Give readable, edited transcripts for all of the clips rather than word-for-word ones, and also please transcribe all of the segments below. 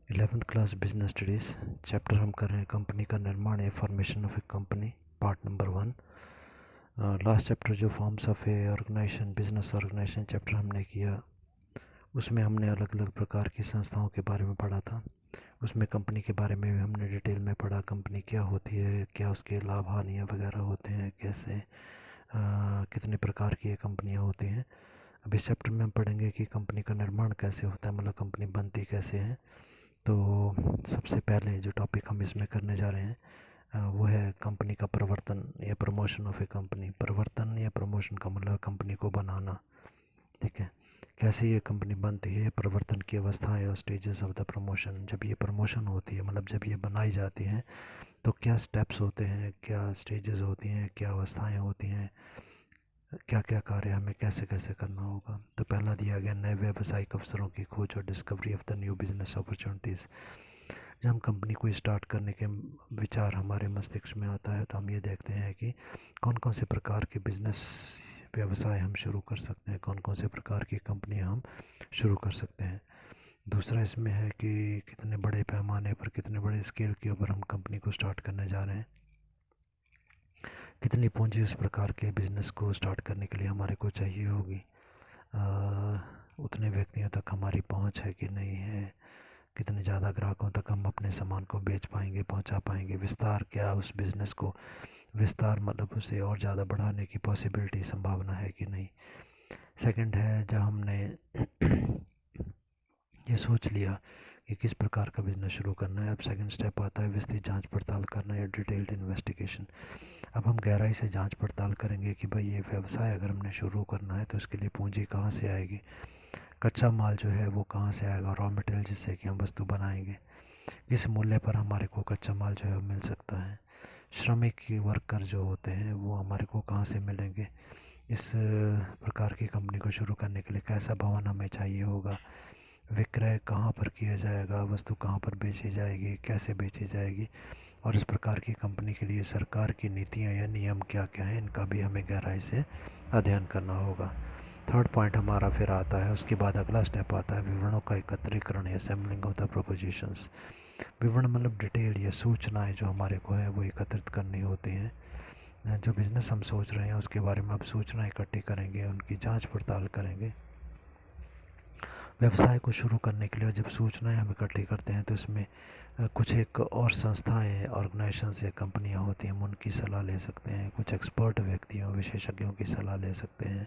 11th class business studies chapter हम कर रहे हैं कंपनी का निर्माण या formation of a company, part number 1। Last chapter जो forms of a organization, business organization chapter हमने किया, उसमें हमने अलग अलग प्रकार की संस्थाओं के बारे में पढ़ा था। उसमें कंपनी के बारे में भी हमने डिटेल में पढ़ा, कंपनी क्या होती है, क्या उसके लाभ हानियाँ वगैरह होते हैं, कैसे कितने प्रकार की ये कंपनियाँ होती हैं। अब इस चैप्टर में हम पढ़ेंगे कि कंपनी का निर्माण कैसे होता है, मतलब कंपनी बनती कैसे है। तो सबसे पहले जो टॉपिक हम इसमें करने जा रहे हैं वो है कंपनी का प्रवर्तन या प्रमोशन ऑफ ए कंपनी। प्रवर्तन या प्रमोशन का मतलब कंपनी को बनाना, ठीक है। कैसे ये कंपनी बनती है, प्रवर्तन की अवस्थाएं और स्टेजेस ऑफ द प्रमोशन। जब ये प्रमोशन होती है, मतलब जब ये बनाई जाती हैं, तो क्या स्टेप्स होते हैं, क्या स्टेजेस होती हैं, क्या अवस्थाएं होती हैं, क्या क्या कार्य हमें कैसे कैसे करना होगा। तो पहला दिया गया नए व्यावसायिक अवसरों की खोज और discovery of the new business opportunities. जब हम कंपनी को स्टार्ट करने के विचार हमारे मस्तिष्क में आता है, तो हम ये देखते हैं कि कौन कौन से प्रकार के बिजनेस व्यवसाय हम शुरू कर सकते हैं, कौन कौन से प्रकार की कंपनियां हम शुरू कर सकते हैं। दूसरा इसमें है कि कितने बड़े पैमाने पर, कितने बड़े स्केल के ऊपर हम कंपनी को स्टार्ट करने जा रहे हैं, कितनी पूंजी उस प्रकार के बिज़नेस को स्टार्ट करने के लिए हमारे को चाहिए होगी, उतने व्यक्तियों तक हमारी पहुंच है कि नहीं है, कितने ज़्यादा ग्राहकों तक हम अपने सामान को बेच पाएंगे, पहुंचा पाएंगे। विस्तार, क्या उस बिज़नेस को विस्तार मतलब उसे और ज़्यादा बढ़ाने की पॉसिबिलिटी, संभावना है कि नहीं। सेकंड है, जब हमने ये सोच लिया कि किस प्रकार का बिज़नेस शुरू करना है, अब सेकंड स्टेप आता है विस्तृत जांच पड़ताल करना या डिटेल्ड इन्वेस्टिगेशन। अब हम गहराई से जांच पड़ताल करेंगे कि भाई ये व्यवसाय अगर हमने शुरू करना है तो इसके लिए पूंजी कहाँ से आएगी, कच्चा माल जो है वो कहाँ से आएगा, रॉ मटेरियल जिससे कि हम वस्तु बनाएंगे, किस मूल्य पर हमारे को कच्चा माल जो है वो मिल सकता है, श्रमिक वर्कर जो होते हैं वो हमारे को कहाँ से मिलेंगे, इस प्रकार की कंपनी को शुरू करने के लिए कैसा भवन हमें चाहिए होगा, विक्रय कहाँ पर किया जाएगा, वस्तु कहाँ पर बेची जाएगी, कैसे बेची जाएगी, और इस प्रकार की कंपनी के लिए सरकार की नीतियाँ या नियम क्या क्या हैं, इनका भी हमें गहराई से अध्ययन करना होगा। थर्ड पॉइंट हमारा फिर आता है, उसके बाद अगला स्टेप आता है विवरणों का एकत्रीकरण या असेंबलिंग ऑफ द प्रोपोजिशंस। विवरण मतलब डिटेल या सूचनाएं जो हमारे को है वो एकत्रित करनी होती हैं। जो बिज़नेस हम सोच रहे हैं उसके बारे में अब सूचना इकट्ठी करेंगे, उनकी जांच पड़ताल करेंगे। व्यवसाय को शुरू करने के लिए जब सूचनाएं हम इकट्ठी करते हैं तो इसमें कुछ एक और संस्थाएं, ऑर्गेनाइजेशंस या कंपनियां होती हैं, हम उनकी सलाह ले सकते हैं, कुछ एक्सपर्ट व्यक्तियों, विशेषज्ञों की सलाह ले सकते हैं,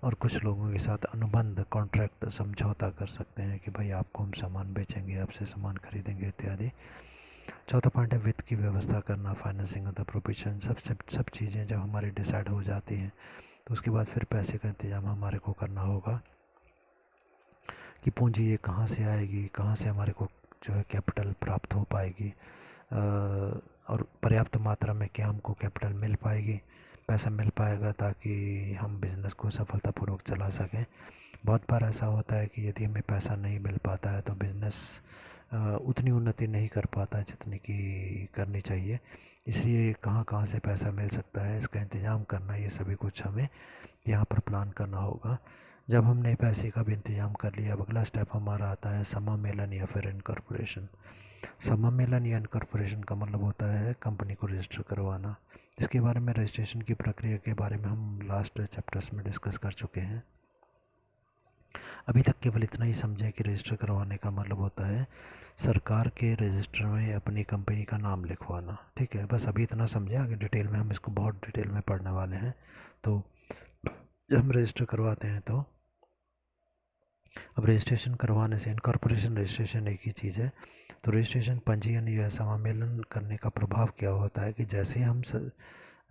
और कुछ लोगों के साथ अनुबंध, कॉन्ट्रैक्ट, समझौता कर सकते हैं कि भाई आपको हम सामान बेचेंगे, आपसे सामान खरीदेंगे इत्यादि। चौथा पॉइंट है वित्त की व्यवस्था करना, फाइनेंसिंग ऑफ द प्रोविजन। सब चीज़ें जब हमारी डिसाइड हो जाती हैं तो उसके बाद फिर पैसे का इंतज़ाम हमारे को करना होगा कि पूंजी ये कहाँ से आएगी, कहाँ से हमारे को जो है कैपिटल प्राप्त हो पाएगी, और पर्याप्त मात्रा में क्या हमको कैपिटल मिल पाएगी, पैसा मिल पाएगा ताकि हम बिज़नेस को सफलतापूर्वक चला सकें। बहुत बार ऐसा होता है कि यदि हमें पैसा नहीं मिल पाता है तो बिज़नेस उतनी उन्नति नहीं कर पाता जितनी की करनी चाहिए। इसलिए कहाँ कहाँ से पैसा मिल सकता है, इसका इंतज़ाम करना, ये सभी कुछ हमें यहाँ पर प्लान करना होगा। जब हमने पैसे का भी इंतज़ाम कर लिया, अब अगला स्टेप हमारा आता है समामेलन या फिर इनकॉर्पोरेशन। समामेलन या इनकॉर्पोरेशन का मतलब होता है कंपनी को रजिस्टर करवाना। इसके बारे में, रजिस्ट्रेशन की प्रक्रिया के बारे में हम लास्ट चैप्टर्स में डिस्कस कर चुके हैं। अभी तक केवल इतना ही समझें कि रजिस्टर करवाने का मतलब होता है सरकार के रजिस्टर में अपनी कंपनी का नाम लिखवाना, ठीक है। बस अभी इतना समझें, आगे डिटेल में हम इसको बहुत डिटेल में पढ़ने वाले हैं। तो जब हम रजिस्टर करवाते हैं तो अब रजिस्ट्रेशन करवाने से, इनकॉर्पोरेशन रजिस्ट्रेशन एक ही चीज़ है। तो रजिस्ट्रेशन, पंजीयन या समामेलन करने का प्रभाव क्या होता है कि जैसे हम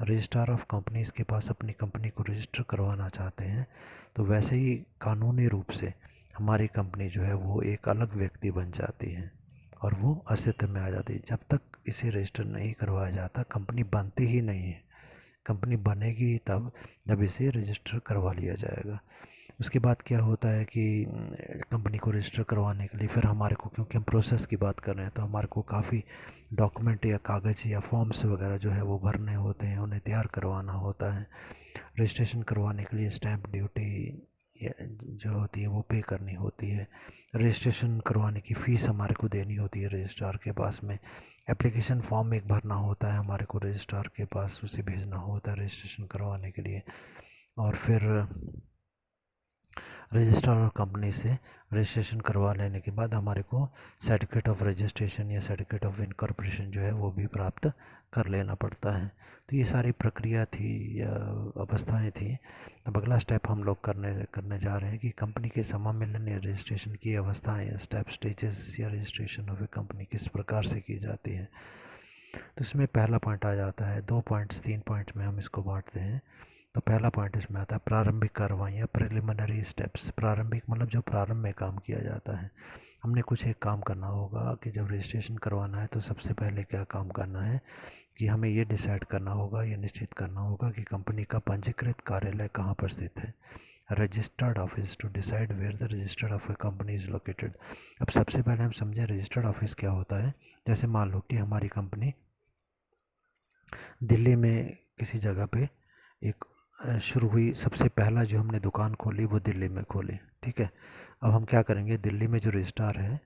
रजिस्ट्रार ऑफ कंपनीज़ के पास अपनी कंपनी को रजिस्टर करवाना चाहते हैं, तो वैसे ही कानूनी रूप से हमारी कंपनी जो है वो एक अलग व्यक्ति बन जाती है और वो अस्तित्व में आ जाती है। जब तक इसे रजिस्टर नहीं करवाया जाता कंपनी बनती ही नहीं है। कंपनी बनेगी तब जब इसे रजिस्टर करवा लिया जाएगा। उसके बाद क्या होता है कि कंपनी को रजिस्टर करवाने के लिए फिर हमारे को, क्योंकि हम प्रोसेस की बात कर रहे हैं, तो हमारे को काफ़ी डॉक्यूमेंट या कागज़ या फॉर्म्स वगैरह जो है वो भरने होते हैं, उन्हें तैयार करवाना होता है। रजिस्ट्रेशन करवाने के लिए स्टैंप ड्यूटी जो होती है वो पे करनी होती है। रजिस्ट्रेशन करवाने की फ़ीस हमारे को देनी होती है रजिस्ट्रार के पास में। एप्लीकेशन फॉर्म एक भरना होता है हमारे को रजिस्ट्रार के पास, उसे भेजना होता है रजिस्ट्रेशन करवाने के लिए। और फिर रजिस्ट्रार और कंपनी से रजिस्ट्रेशन करवा लेने के बाद हमारे को सर्टिफिकेट ऑफ रजिस्ट्रेशन या सर्टिफिकेट ऑफ इनकॉर्पोरेशन जो है वो भी प्राप्त कर लेना पड़ता है। तो ये सारी प्रक्रिया थी या अवस्थाएं थी। अब अगला स्टेप हम लोग करने जा रहे हैं कि कंपनी के समामेलन या रजिस्ट्रेशन की अवस्थाएं या स्टेजेस या रजिस्ट्रेशन ऑफ ए कंपनी किस प्रकार से की जाती है। तो इसमें पहला पॉइंट आ जाता है, 3 पॉइंट्स में हम इसको बांटते हैं। तो पहला पॉइंट इसमें आता है प्रारंभिक कार्रवाइयाँ, प्रिलिमिनरी स्टेप्स। प्रारंभिक मतलब जो प्रारंभ में काम किया जाता है। हमने कुछ एक काम करना होगा कि जब रजिस्ट्रेशन करवाना है तो सबसे पहले क्या काम करना है कि हमें ये डिसाइड करना होगा, ये निश्चित करना होगा कि कंपनी का पंजीकृत कार्यालय कहाँ पर स्थित है। Registered office, to decide where the registered of a company is located. अब सबसे पहले हम समझें रजिस्टर्ड ऑफिस क्या होता है। जैसे मान लो कि हमारी कंपनी दिल्ली में किसी जगह पे एक शुरू हुई, सबसे पहला जो हमने दुकान खोली वो दिल्ली में खोली, ठीक है। अब हम क्या करेंगे, दिल्ली में जो रजिस्ट्रार है,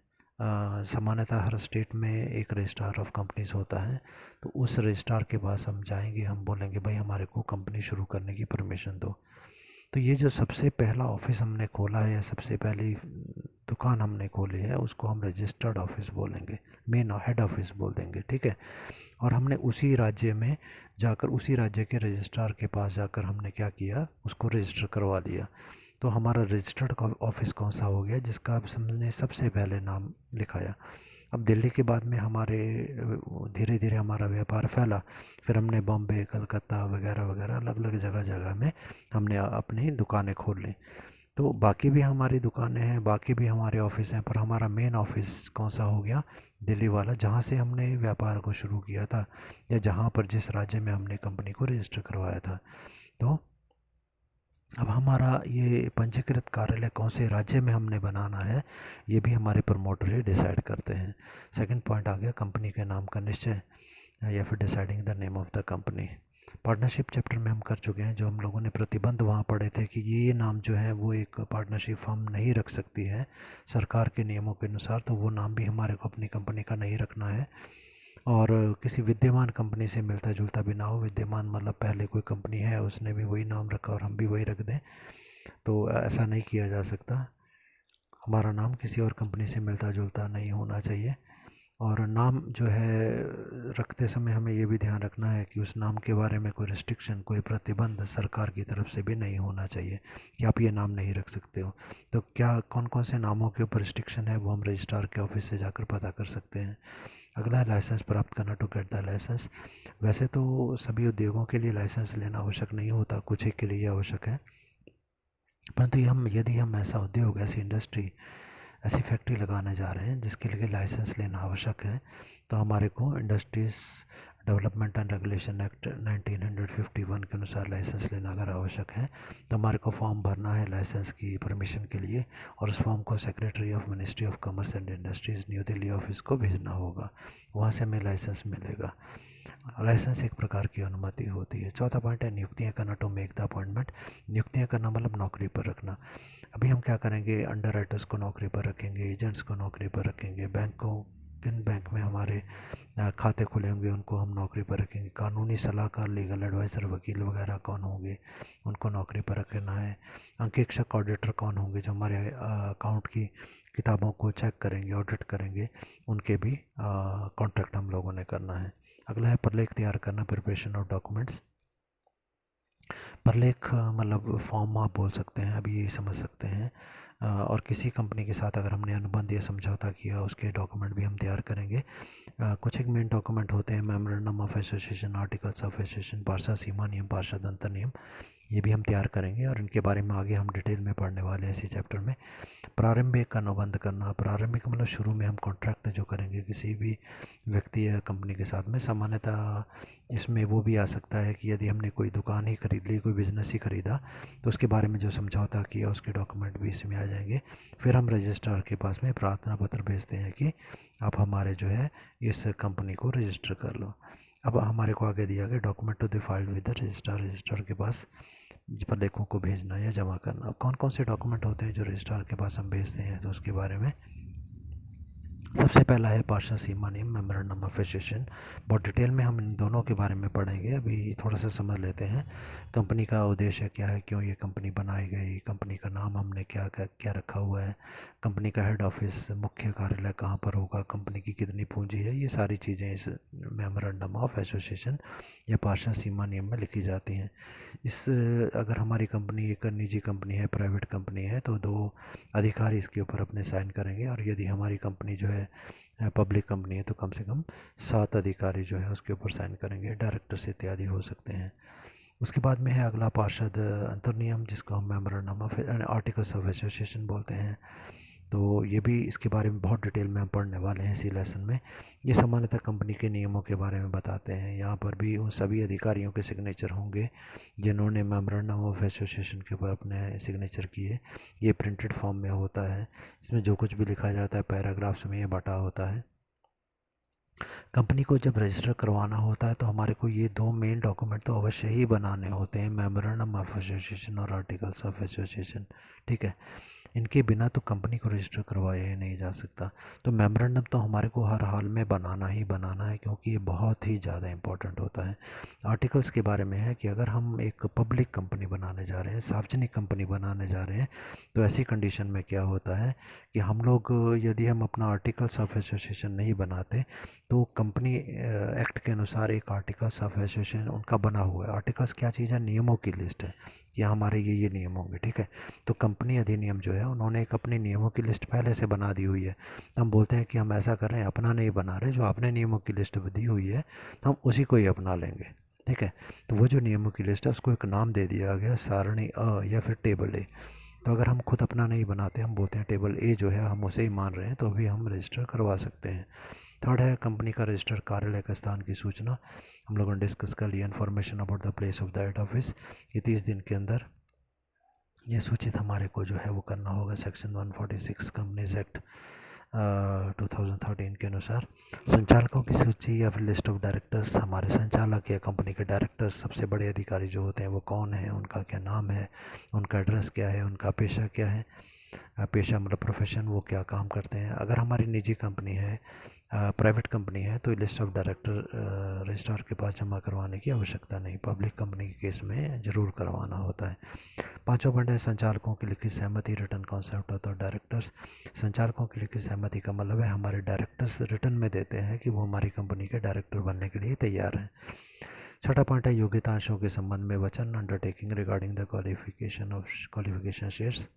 सामान्यतः हर स्टेट में एक रजिस्ट्रार ऑफ कंपनीज होता है, तो उस रजिस्ट्रार के पास हम जाएंगे, हम बोलेंगे भाई हमारे को कंपनी शुरू करने की परमिशन दो। तो ये जो सबसे पहला ऑफिस हमने खोला है या सबसे पहली दुकान हमने खोली है उसको हम रजिस्टर्ड ऑफिस बोलेंगे, मेन हेड ऑफिस बोल देंगे, ठीक है। और हमने उसी राज्य में जाकर उसी राज्य के रजिस्ट्रार के पास जाकर हमने क्या किया, उसको रजिस्टर करवा दिया। तो हमारा रजिस्टर्ड ऑफिस कौन सा हो गया, जिसका अब हमने सबसे पहले नाम लिखाया। अब दिल्ली के बाद में हमारे धीरे धीरे हमारा व्यापार फैला, फिर हमने बॉम्बे, कलकत्ता वगैरह वगैरह अलग अलग जगह जगह में हमने अपनी दुकानें खोल ली। तो बाकी भी हमारी दुकानें हैं, बाकी भी हमारे ऑफिस हैं, पर हमारा मेन ऑफिस कौन सा हो गया, दिल्ली वाला, जहाँ से हमने व्यापार को शुरू किया था या जहाँ पर जिस राज्य में हमने कंपनी को रजिस्टर करवाया था। तो अब हमारा ये पंजीकृत कार्यालय कौन से राज्य में हमने बनाना है, ये भी हमारे प्रमोटर ही डिसाइड करते हैं। सेकंड पॉइंट आ गया कंपनी के नाम का निश्चय या फिर deciding the name of the company. Partnership chapter में हम कर चुके हैं, जो हम लोगों ने प्रतिबंध वहाँ पढ़े थे कि ये नाम जो है वो एक पार्टनरशिप फर्म नहीं रख सकती है सरकार के नियमों के अनुसार, तो वो नाम भी हमारे को अपनी कंपनी का नहीं रखना है। और किसी विद्यमान कंपनी से मिलता जुलता भी ना हो। विद्यमान मतलब पहले कोई कंपनी है उसने भी वही नाम रखा और हम भी वही रख दें, तो ऐसा नहीं किया जा सकता। हमारा नाम किसी और कंपनी से मिलता जुलता नहीं होना चाहिए। और नाम जो है रखते समय हमें ये भी ध्यान रखना है कि उस नाम के बारे में कोई रिस्ट्रिक्शन, कोई प्रतिबंध सरकार की तरफ से भी नहीं होना चाहिए कि आप ये नाम नहीं रख सकते हो। तो क्या कौन कौन से नामों के ऊपर रिस्ट्रिक्शन है वो हम रजिस्ट्रार के ऑफिस से जाकर पता कर सकते हैं। अगला है लाइसेंस प्राप्त करना, टू गेट द लाइसेंस। वैसे तो सभी उद्योगों के लिए लाइसेंस लेना आवश्यक नहीं होता, कुछ एक के लिए आवश्यक है। परंतु यदि हम ऐसा उद्योग, ऐसी इंडस्ट्री, ऐसी फैक्ट्री लगाने जा रहे हैं जिसके लिए लाइसेंस लेना आवश्यक है, तो हमारे को industries development and regulation act 1951 के अनुसार लाइसेंस लेना अगर आवश्यक है तो हमारे को फॉर्म भरना है लाइसेंस की परमिशन के लिए, और उस फॉर्म को secretary of ministry of commerce and industries new Delhi office को भेजना होगा, वहाँ से हमें लाइसेंस मिलेगा। लाइसेंस एक प्रकार की अनुमति होती है। चौथा पॉइंट है नियुक्तियाँ करना, टू मेक द अपॉइंटमेंट। नियुक्तियाँ करना मतलब नौकरी पर रखना। अभी हम क्या करेंगे, अंडर राइटर्स को नौकरी पर रखेंगे, एजेंट्स को नौकरी पर रखेंगे, बैंकों, किन बैंक में हमारे खाते खुले होंगे उनको हम नौकरी पर रखेंगे, कानूनी सलाहकार, लीगल एडवाइज़र, वकील वगैरह कौन होंगे उनको नौकरी पर रखना है। अंकेक्षक, ऑडिटर कौन होंगे जो हमारे अकाउंट की किताबों को चेक करेंगे, ऑडिट करेंगे, उनके भी कॉन्ट्रैक्ट हम लोगों ने करना है। अगला है प्रलेख तैयार करना, प्रिपरेशन ऑफ डॉक्यूमेंट्स। प्रलेख मतलब फॉर्म आप बोल सकते हैं, अभी यही समझ सकते हैं। और किसी कंपनी के साथ अगर हमने अनुबंध या समझौता किया उसके डॉक्यूमेंट भी हम तैयार करेंगे। कुछ एक मेन डॉक्यूमेंट होते हैं, memorandum of association, articles of association, पार्षद सीमा नियम, पार्षद अंतर नियम, ये भी हम तैयार करेंगे और इनके बारे में आगे हम डिटेल में पढ़ने वाले हैं इसी चैप्टर में। प्रारंभिक अनुबंध करना, प्रारंभिक मतलब शुरू में हम कॉन्ट्रैक्ट जो करेंगे किसी भी व्यक्ति या कंपनी के साथ में, सामान्यतः इसमें वो भी आ सकता है कि यदि हमने कोई दुकान ही खरीद ली, कोई बिज़नेस ही खरीदा, तो उसके बारे में जो समझौता किया उसके डॉक्यूमेंट भी इसमें आ जाएंगे। फिर हम रजिस्ट्रार के पास में प्रार्थना पत्र भेजते हैं कि आप हमारे जो है इस कंपनी को रजिस्टर कर लो। अब हमारे को आगे दिया गया document to the filed with the registrar, registrar के पास प्रलेखों को भेजना या जमा करना। अब कौन कौन से डॉक्यूमेंट होते हैं जो रजिस्ट्रार के पास हम भेजते हैं, तो उसके बारे में सबसे पहला है पार्षद सीमा नियम, मेमोरेंडम ऑफ एसोसिएशन। बहुत डिटेल में हम इन दोनों के बारे में पढ़ेंगे, अभी थोड़ा सा समझ लेते हैं। कंपनी का उद्देश्य क्या है, क्यों ये कंपनी बनाई गई, कंपनी का नाम हमने क्या क्या, क्या रखा हुआ है, कंपनी का हेड ऑफिस मुख्य कार्यालय कहाँ पर होगा, कंपनी की कितनी पूंजी है, ये सारी चीज़ें इस मेमोरेंडम ऑफ एसोसिएशन या पार्षद सीमा नियम में लिखी जाती हैं। इस अगर हमारी कंपनी एक निजी कंपनी है, प्राइवेट कंपनी है, तो 2 अधिकारी इसके ऊपर अपने साइन करेंगे, और यदि हमारी कंपनी जो है पब्लिक कंपनी है तो कम से कम 7 अधिकारी जो है उसके ऊपर साइन करेंगे, डायरेक्टर्स इत्यादि हो सकते हैं। उसके बाद में है अगला पार्षद अंतर्नियम, जिसको हम memorandum of articles of association बोलते हैं। तो ये भी इसके बारे में बहुत डिटेल में हम पढ़ने वाले हैं इसी लेसन में। ये सामान्यतः कंपनी के नियमों के बारे में बताते हैं। यहाँ पर भी उन सभी अधिकारियों के सिग्नेचर होंगे जिन्होंने मेमोरेंडम ऑफ एसोसिएशन के ऊपर अपने सिग्नेचर किए। ये प्रिंटेड फॉर्म में होता है, इसमें जो कुछ भी लिखा जाता है पैराग्राफ्स में ये बटा होता है। कंपनी को जब रजिस्टर करवाना होता है तो हमारे को ये 2 मेन डॉक्यूमेंट तो अवश्य ही बनाने होते हैं, मेमोरेंडम ऑफ एसोसिएशन और आर्टिकल्स ऑफ एसोसिएशन। ठीक है, इनके बिना तो कंपनी को रजिस्टर करवाया ही नहीं जा सकता। तो मेमोरेंडम तो हमारे को हर हाल में बनाना ही बनाना है, क्योंकि ये बहुत ही ज़्यादा इम्पोर्टेंट होता है। आर्टिकल्स के बारे में है कि अगर हम एक पब्लिक कंपनी बनाने जा रहे हैं, सार्वजनिक कंपनी बनाने जा रहे हैं, तो ऐसी कंडीशन में क्या होता है कि हम लोग यदि हम अपना आर्टिकल्स ऑफ एसोसिएशन नहीं बनाते तो कंपनी एक्ट के अनुसार एक आर्टिकल्स ऑफ एसोसिएशन उनका बना हुआ है। आर्टिकल्स क्या चीज़ है, नियमों की लिस्ट है, या हमारे ये नियम होंगे। ठीक है, तो कंपनी अधिनियम जो है उन्होंने एक अपनी नियमों की लिस्ट पहले से बना दी हुई है। तो हम बोलते हैं कि हम ऐसा कर रहे हैं, अपना नहीं बना रहे, जो आपने नियमों की लिस्ट दी हुई है तो हम उसी को ही अपना लेंगे। ठीक है, तो वो जो नियमों की लिस्ट है उसको एक नाम दे दिया गया, सारणी अ या फिर टेबल ए। तो अगर हम खुद अपना नहीं बनाते, हम बोलते हैं टेबल ए जो है हम उसे ही मान रहे हैं, तो भी हम रजिस्टर करवा सकते हैं। थर्ड है कंपनी का रजिस्टर कार्यालय का स्थान की सूचना। हम लोगों ने डिस्कस कर लिया information about the place of the head office. ये 30 दिन के अंदर ये सूचित हमारे को जो है वो करना होगा सेक्शन 146 कंपनीज एक्ट 2013 के अनुसार। संचालकों की सूची या फिर लिस्ट ऑफ डायरेक्टर्स, हमारे संचालक या कंपनी के डायरेक्टर्स सबसे बड़े अधिकारी जो होते हैं वो कौन है, उनका क्या नाम है, उनका एड्रेस क्या है, उनका पेशा क्या है, पेशा मतलब प्रोफेशन, वो क्या काम करते हैं। अगर हमारी निजी कंपनी है, प्राइवेट कंपनी है, तो लिस्ट ऑफ डायरेक्टर रजिस्ट्रार के पास जमा करवाने की आवश्यकता नहीं, पब्लिक कंपनी के केस में ज़रूर करवाना होता है। 5वां पॉइंट है संचालकों की लिखित सहमति, return concept of the directors. संचालकों की लिखित सहमति का मतलब है हमारे डायरेक्टर्स रिटर्न में देते हैं कि वो हमारी कंपनी के डायरेक्टर बनने के लिए तैयार हैं। 6वां पॉइंट है योग्यतांशों के संबंध में वचन, undertaking regarding the qualification shares.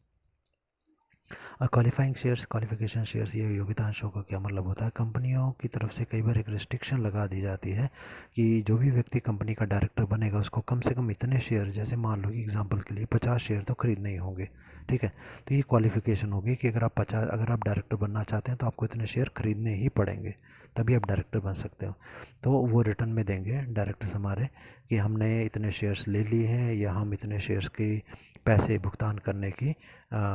Qualifying shares, qualification shares, ये योग्यतांशों का क्या मतलब होता है। कंपनियों की तरफ से कई बार एक रिस्ट्रिक्शन लगा दी जाती है कि जो भी व्यक्ति कंपनी का डायरेक्टर बनेगा उसको कम से कम इतने शेयर, जैसे मान लो कि एग्जांपल के लिए 50 शेयर तो खरीदने ही होंगे। ठीक है, तो ये क्वालिफिकेशन होगी कि अगर आप डायरेक्टर बनना चाहते हैं तो आपको इतने शेयर खरीदने ही पड़ेंगे, तभी आप डायरेक्टर बन सकते हो। तो वो रिटर्न में देंगे डायरेक्टर्स हमारे कि हमने इतने शेयर्स ले लिए हैं, या हम इतने शेयर्स के पैसे भुगतान करने की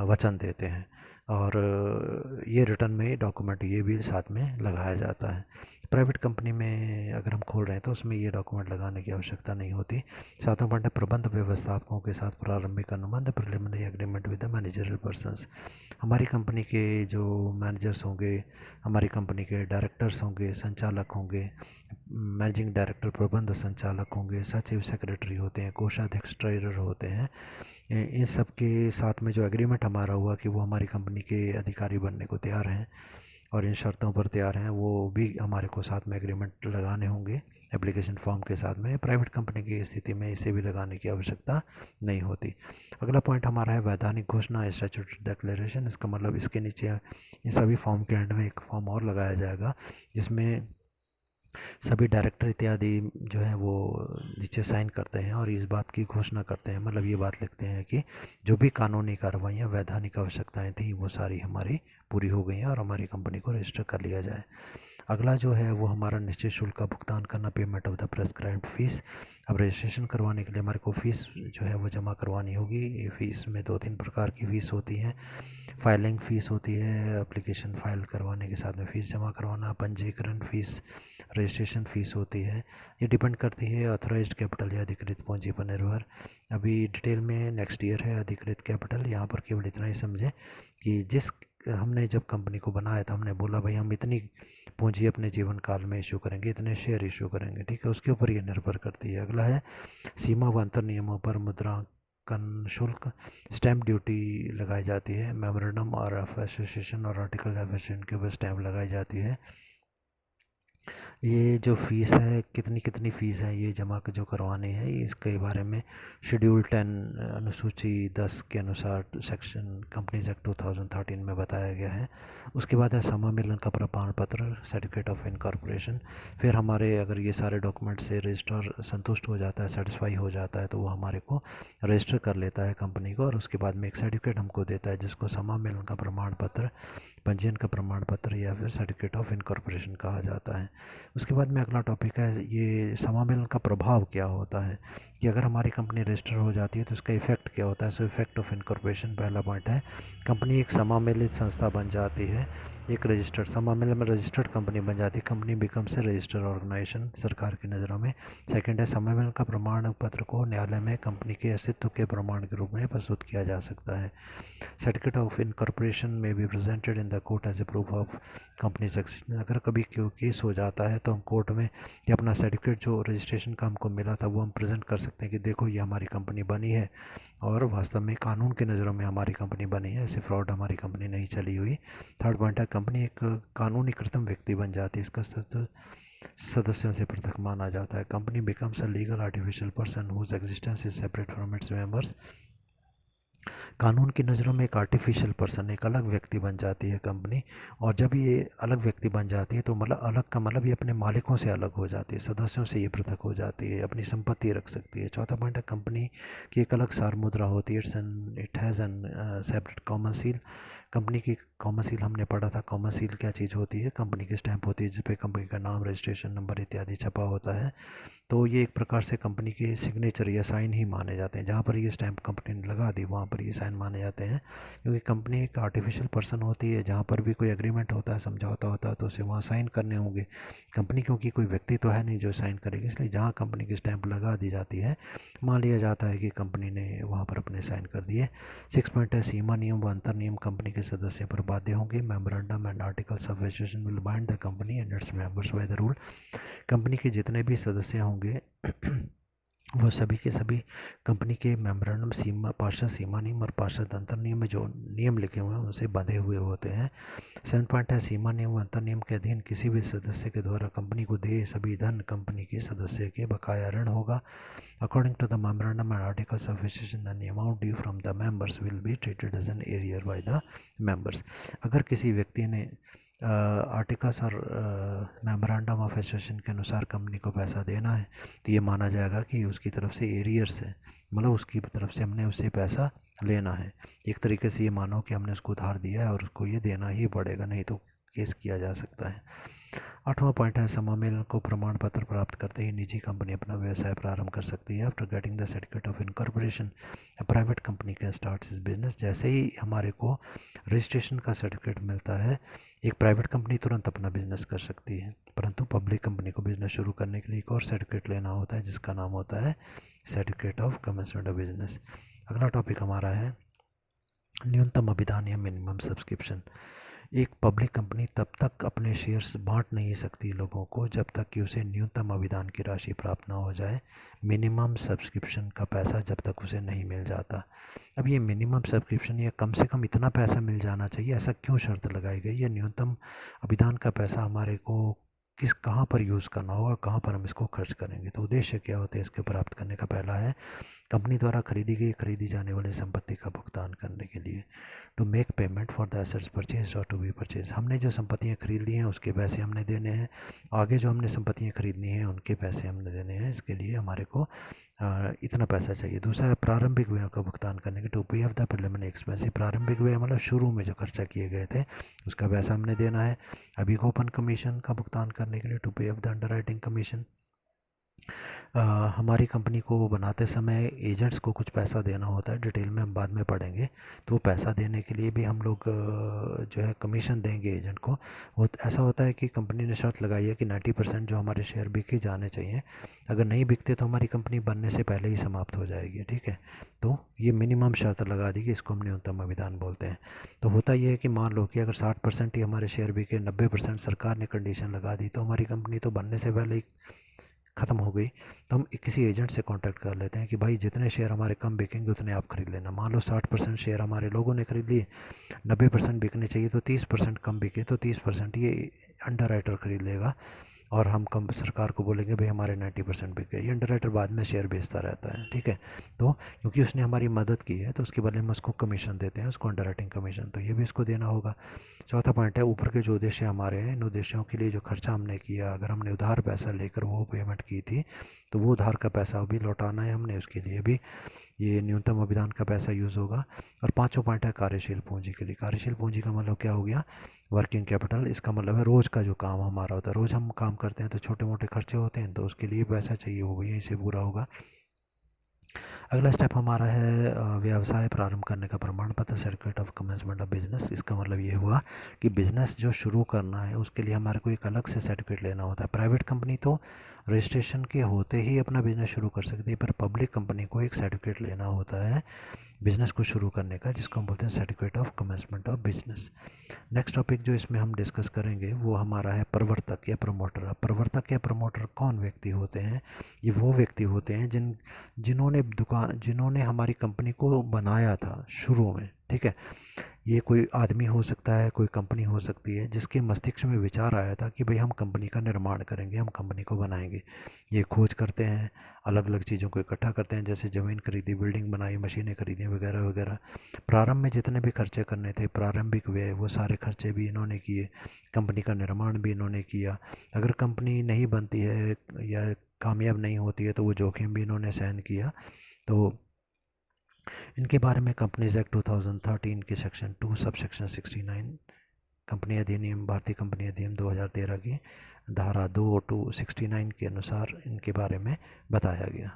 वचन देते हैं। और ये रिटर्न में डॉक्यूमेंट ये भी साथ में लगाया जाता है। प्राइवेट कंपनी में अगर हम खोल रहे हैं तो उसमें ये डॉक्यूमेंट लगाने की आवश्यकता नहीं होती। 7वां पॉइंट है प्रबंध व्यवस्थापकों के साथ प्रारंभिक अनुबंध, preliminary agreement with the managerial persons. हमारी कंपनी के जो मैनेजर्स होंगे, हमारी कंपनी के डायरेक्टर्स होंगे, संचालक होंगे, मैनेजिंग डायरेक्टर प्रबंध संचालक होंगे, सचिव सेक्रेटरी होते हैं, कोषाध्यक्ष ट्रेजरर होते हैं, इन सब के साथ में जो एग्रीमेंट हमारा हुआ कि वो हमारी कंपनी के अधिकारी बनने को तैयार हैं और इन शर्तों पर तैयार हैं, वो भी हमारे को साथ में एग्रीमेंट लगाने होंगे एप्लीकेशन फॉर्म के साथ में। प्राइवेट कंपनी की स्थिति में इसे भी लगाने की आवश्यकता नहीं होती। अगला पॉइंट हमारा है वैधानिक घोषणा, स्टैट्यूटरी डिक्लेरेशन। इसका मतलब इसके नीचे इन सभी फॉर्म के एंड में एक फॉर्म और लगाया जाएगा जिसमें सभी डायरेक्टर इत्यादि जो है वो नीचे साइन करते हैं और इस बात की घोषणा करते हैं, मतलब ये बात लिखते हैं कि जो भी कानूनी कार्रवाइयाँ, वैधानिक आवश्यकताएं थी वो सारी हमारी पूरी हो गई हैं और हमारी कंपनी को रजिस्टर कर लिया जाए। अगला जो है वो हमारा निश्चित शुल्क का भुगतान करना, payment of the prescribed fees. अब रजिस्ट्रेशन करवाने के लिए हमारे को फ़ीस जो है वो जमा करवानी होगी। ये फ़ीस में 2-3 प्रकार की फ़ीस होती हैं। फाइलिंग फ़ीस होती है, एप्लीकेशन फ़ाइल करवाने के साथ में फ़ीस जमा करवाना, पंजीकरण फ़ीस, रजिस्ट्रेशन फ़ीस होती है। ये डिपेंड करती है ऑथराइज्ड कैपिटल या अधिकृत पूंजी पर निर्भर। अभी डिटेल में नेक्स्ट ईयर है अधिकृत कैपिटल। यहाँ पर केवल इतना ही समझें कि हमने जब कंपनी को बनाया था हमने बोला भाई हम इतनी पूंजी अपने जीवन काल में इशू करेंगे, इतने शेयर इशू करेंगे, ठीक है, उसके ऊपर ये निर्भर करती है। अगला है सीमा व अंतर नियमों पर मुद्रांकन शुल्क, स्टैंप ड्यूटी लगाई जाती है। मेमोरेंडम और ऑफ एसोसिएशन और आर्टिकल ऑफ एसोसिएशन के ऊपर स्टैंप लगाई जाती है। ये जो फ़ीस है कितनी कितनी फ़ीस है ये जमा जो करवानी है, इसके बारे में शेड्यूल 10 अनुसूची 10 के अनुसार सेक्शन कंपनीज एक्ट 2013 में बताया गया है। उसके बाद है समामिलन का प्रमाण पत्र, सर्टिफिकेट ऑफ इनकॉर्पोरेशन। फिर हमारे अगर ये सारे डॉक्यूमेंट से रजिस्ट्रार संतुष्ट हो जाता है, सेटिस्फाई हो जाता है, तो वो हमारे को रजिस्टर कर लेता है कंपनी को, और उसके बाद में एक सर्टिफिकेट हमको देता है जिसको समामिलन का प्रमाण पत्र, पंजीयन का प्रमाण पत्र या फिर सर्टिफिकेट ऑफ इनकॉर्पोरेशन कहा जाता है। उसके बाद में अगला टॉपिक है ये समामेलन का प्रभाव क्या होता है, कि अगर हमारी कंपनी रजिस्टर हो जाती है तो उसका इफ़ेक्ट क्या होता है। सो इफेक्ट ऑफ इनकॉर्पोरेशन पहला पॉइंट है, कंपनी एक समामेलित संस्था बन जाती है, एक रजिस्टर्ड समामेलन में रजिस्टर्ड कंपनी बन जाती है, company becomes a registered organisation सरकार की नज़रों में। सेकंड है समामेलन का प्रमाण पत्र को न्यायालय में कंपनी के अस्तित्व के प्रमाण के रूप में प्रस्तुत किया जा सकता है। Certificate of incorporation may be presented in the court as a proof of company success. अगर कभी कोई केस हो जाता है तो हम कोर्ट में ये अपना सर्टिफिकेट जो रजिस्ट्रेशन का हमको मिला था वो हम प्रेजेंट कर सकते हैं कि देखो ये हमारी कंपनी बनी है और वास्तव में कानून की नज़रों में हमारी कंपनी बनी है, ऐसे फ्रॉड हमारी कंपनी नहीं चली हुई। थर्ड पॉइंट है कंपनी एक कानूनी कृत्रिम व्यक्ति बन जाती है, इसका सदस्यों से पृथक माना जाता है। Company becomes a legal artificial person whose existence is separate from its members. कानून की नज़रों में एक आर्टिफिशियल पर्सन, एक अलग व्यक्ति बन जाती है कंपनी, और जब ये अलग व्यक्ति बन जाती है तो मतलब अलग का मतलब ये अपने मालिकों से अलग हो जाती है, सदस्यों से ये पृथक हो जाती है, अपनी संपत्ति रख सकती है। चौथा पॉइंट है कंपनी की एक अलग सार मुद्रा होती है, it has an separate common seal. Company की कॉमन सील हमने पढ़ा था, कॉमन सील क्या चीज़ होती है, कंपनी की स्टैंप होती है जिस पे कंपनी का नाम, रजिस्ट्रेशन नंबर इत्यादि छपा होता है। तो ये एक प्रकार से कंपनी के सिग्नेचर या साइन ही माने जाते हैं, जहाँ पर ये स्टैंप कंपनी ने लगा दी वहाँ पर ये साइन माने जाते हैं, क्योंकि कंपनी एक आर्टिफिशियल पर्सन होती है। जहाँ पर भी कोई एग्रीमेंट होता है, समझौता होता है, तो उसे वहाँ साइन करने होंगे। कंपनी क्योंकि कोई व्यक्ति तो है नहीं जो साइन करेगी, इसलिए जहाँ कंपनी की स्टैंप लगा दी जाती है मान लिया जाता है कि कंपनी ने वहाँ पर अपने साइन कर दिए। 6 पॉइंट है सीमा नियम व अंतर नियम कंपनी के सदस्य पर बाध्य होंगे। Memorandum and articles of association will bind the company and its members by the rule. Company के जितने भी सदस्य होंगे वो सभी के सभी कंपनी के मेमोरेंडम, सीमा, पार्षद सीमा नियम और पार्षद अंतर नियम में जो नियम लिखे हुए हैं उनसे बंधे हुए होते हैं। 7 पॉइंट है सीमा नियम व अंतर नियम के अधीन किसी भी सदस्य के द्वारा कंपनी को दिए सभी धन कंपनी के सदस्य के बकाया ऋण होगा। According to the memorandum and articles of association the amount due from the members will be treated as an arrear by the members. अगर किसी व्यक्ति ने आर्टिकल्स और मेमोरेंडम ऑफ एसोसिएशन के अनुसार कंपनी को पैसा देना है तो ये माना जाएगा कि उसकी तरफ से एरियर्स है, मतलब उसकी तरफ से हमने उससे पैसा लेना है। एक तरीके से ये मानो कि हमने उसको उधार दिया है और उसको ये देना ही पड़ेगा, नहीं तो केस किया जा सकता है। 8वां पॉइंट है समामेलन को प्रमाण पत्र प्राप्त करते ही निजी कंपनी अपना व्यवसाय प्रारंभ कर सकती है। After getting the certificate of incorporation private company can start is business. जैसे ही हमारे को रजिस्ट्रेशन का सर्टिफिकेट मिलता है एक प्राइवेट कंपनी तुरंत अपना बिजनेस कर सकती है, परंतु पब्लिक कंपनी को बिजनेस शुरू करने के लिए एक और सर्टिफिकेट लेना होता है जिसका नाम होता है certificate of commencement of business. अगला टॉपिक हमारा है न्यूनतम अभिदान या मिनिमम सब्सक्रिप्शन। एक पब्लिक कंपनी तब तक अपने शेयर्स बांट नहीं सकती लोगों को जब तक कि उसे न्यूनतम अभिदान की राशि प्राप्त ना हो जाए, मिनिमम सब्सक्रिप्शन का पैसा जब तक उसे नहीं मिल जाता। अब ये मिनिमम सब्सक्रिप्शन या कम से कम इतना पैसा मिल जाना चाहिए, ऐसा क्यों शर्त लगाई गई है? न्यूनतम अभिदान का पैसा हमारे को कहाँ पर यूज़ करना होगा, कहाँ पर हम इसको खर्च करेंगे, तो उद्देश्य क्या होता है इसके प्राप्त करने का? पहला है कंपनी द्वारा खरीदी जाने वाली संपत्ति का भुगतान करने के लिए, to make payment for the assets purchase और टू बी परचेज। हमने जो संपत्तियाँ खरीद ली हैं उसके पैसे हमने देने हैं, आगे जो हमने संपत्तियाँ खरीदनी हैं उनके पैसे हमने देने हैं। इसके लिए हमारे को इतना पैसा चाहिए। दूसरा है प्रारंभिक व्ययों का भुगतान करने के, टू पे ऑफ द प्रिलिमिनरी एक्सपेंस। प्रारंभिक व्यय मतलब शुरू में जो खर्चा किए गए थे उसका पैसा हमने देना है। अभी ओपन कमीशन का भुगतान करने के लिए, टू पे of the under writing commission. हमारी कंपनी को बनाते समय एजेंट्स को कुछ पैसा देना होता है, डिटेल में हम बाद में पढ़ेंगे। तो वो पैसा देने के लिए भी हम लोग जो है कमीशन देंगे एजेंट को। वो ऐसा होता है कि कंपनी ने शर्त लगाई है कि 90% जो हमारे शेयर बिके जाने चाहिए। अगर नहीं बिकते तो हमारी कंपनी बनने से पहले ही समाप्त हो जाएगी, ठीक है। तो ये मिनिमम शर्त लगा दी कि इसको हम न्यूनतम अभिदान बोलते हैं। तो होता ये है कि मान लो कि अगर 60% ही हमारे शेयर बिके, 90% सरकार ने कंडीशन लगा दी, तो हमारी कंपनी तो बनने से पहले ही ख़त्म हो गई। तो हम किसी एजेंट से कांटेक्ट कर लेते हैं कि भाई जितने शेयर हमारे कम बिकेंगे उतने आप खरीद लेना। मान लो 60% शेयर हमारे लोगों ने खरीद लिए, 90% बिकने चाहिए, तो 30% कम बिके तो 30% ये अंडर राइटर खरीद लेगा। और हम कम सरकार को बोलेंगे भाई हमारे 90% बिक गए। ये अंडर राइटर बाद में शेयर बेचता रहता है, ठीक है। तो क्योंकि उसने हमारी मदद की है तो उसके बदले में उसको कमीशन देते हैं, उसको अंडर राइटिंग कमीशन, तो ये भी इसको देना होगा। चौथा पॉइंट है, ऊपर के जो उद्देश्य हमारे हैं, इन उद्देश्यों के लिए जो खर्चा हमने किया, अगर हमने उधार पैसा लेकर वो पेमेंट की थी तो वो उधार का पैसा भी लौटाना है हमने, उसके लिए भी ये न्यूनतम अभिदान का पैसा यूज़ होगा। और पांचवा पॉइंट है कार्यशील पूंजी के लिए। कार्यशील पूंजी का मतलब क्या हो गया, वर्किंग कैपिटल। इसका मतलब है रोज़ का जो काम हमारा होता है, रोज़ हम काम करते हैं तो छोटे मोटे खर्चे होते हैं, तो उसके लिए पैसा चाहिए, वो भी यहीं से पूरा होगा। अगला स्टेप हमारा है व्यवसाय प्रारंभ करने का प्रमाण पत्र, certificate of commencement of business. इसका मतलब ये हुआ कि बिज़नेस जो शुरू करना है उसके लिए हमारे को एक अलग से सर्टिफिकेट लेना होता है। प्राइवेट कंपनी तो रजिस्ट्रेशन के होते ही अपना बिजनेस शुरू कर सकती है, पर पब्लिक कंपनी को एक सर्टिफिकेट लेना होता है बिज़नेस को शुरू करने का, जिसको हम बोलते हैं certificate of commencement of business. Next topic जो इसमें हम डिस्कस करेंगे वो हमारा है प्रवर्तक या प्रमोटर। अब प्रवर्तक या प्रमोटर कौन व्यक्ति होते हैं? ये वो व्यक्ति होते हैं जिन्होंने हमारी कंपनी को बनाया था शुरू में, ठीक है। ये कोई आदमी हो सकता है, कोई कंपनी हो सकती है, जिसके मस्तिष्क में विचार आया था कि भाई हम कंपनी का निर्माण करेंगे, हम कंपनी को बनाएंगे। ये खोज करते हैं, अलग अलग चीज़ों को इकट्ठा करते हैं, जैसे ज़मीन खरीदी, बिल्डिंग बनाई, मशीनें खरीदी वगैरह वगैरह। प्रारंभ में जितने भी खर्चे करने थे, प्रारंभिक व्यय, वो सारे खर्चे भी इन्होंने किए। कंपनी का निर्माण भी इन्होंने किया। अगर कंपनी नहीं बनती है या कामयाब नहीं होती है तो वो जोखिम भी इन्होंने सहन किया। तो इनके बारे में कंपनीज एक्ट 2013 के सेक्शन 2 सब सेक्शन 69, कंपनी अधिनियम, भारतीय कंपनी अधिनियम 2013 की धारा 2 to 69 के अनुसार इनके बारे में बताया गया।